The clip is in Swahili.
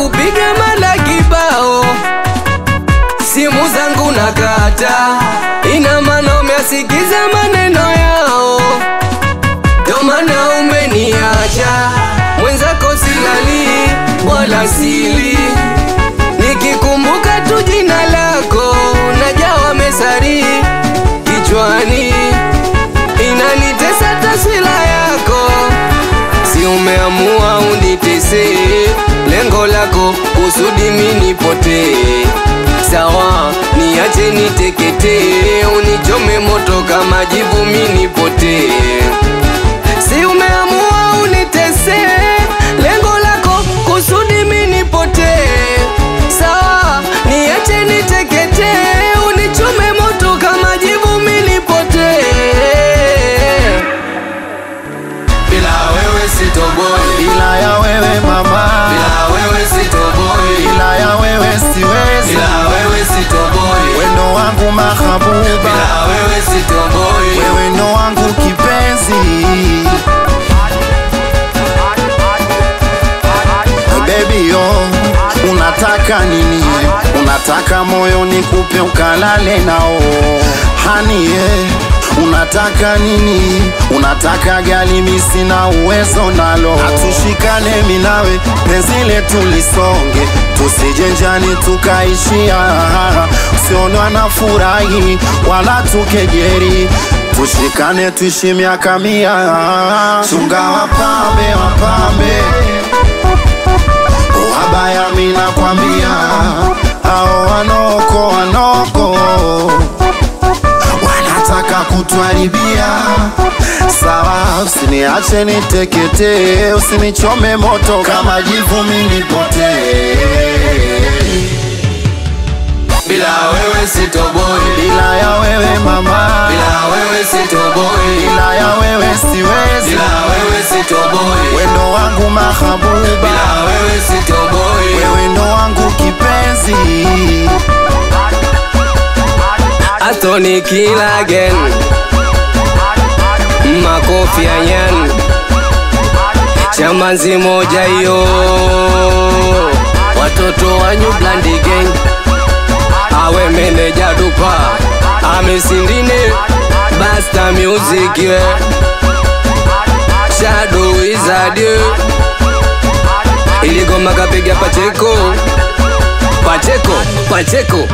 kupiga mala kibao, simu zangu nakata, ina maana umesikiza maneno yao, ndo maana umeniacha. Mwenzako silali wala sili, nikikumbuka tu jina lako najawa mesari kichwani, inanitesa taswira yako. Si umeamua unitese, lengo lako kusudi mimi nipotee. Sawa, niache niteketee, unichome moto kama jivu mimi nipotee. Si umeamua unitese, lengo lako kusudi mimi nipotee. Sawa, niache niteketee, unichome moto kama jivu mimi nipotee. Bila wewe sitoboi, bila ya wewe mama, bila wewe sitoboi, bila ya wewe siwezi, bila wewe sitoboi, wendo wangu mahabuba, bila wewe sitoboi, wewe ndo wangu kipenzi. Baby yo, unataka nini? Unataka moyo nikupe ukalale nao? Honey unataka nini? Unataka gari mimi sina uwezo nalo. Atushikane mimi nawe, penzi letu lisonge, tusijenjani tukaishia. Usionwa na furahi wala tukejeri, tushikane tuishi miaka 100. Chunga wapambe wapambe, wabaya mimi nakwambia, hao wanoko wanataka kutuharibia. Sawa, usiniache niteketee, usinichome moto kama jivu mimi nipotee. bila wewe sitoboi, Bila ya wewe mama, bila wewe sitoboi, bila ya wewe siwezi, bila wewe sitoboi, wendo wangu mahabuba, bila wewe sitoboi, wewe ndo wangu kipenzi. Atoni kila again, makofi ya nyan, chamanzi moja yo, watoto wa New Bland Gang, awe meneja dupa, amesindine, Basta Music yeah. Shadow Wizard yeah. Iligoma kapiga Pacheko, Pacheko, Pacheko.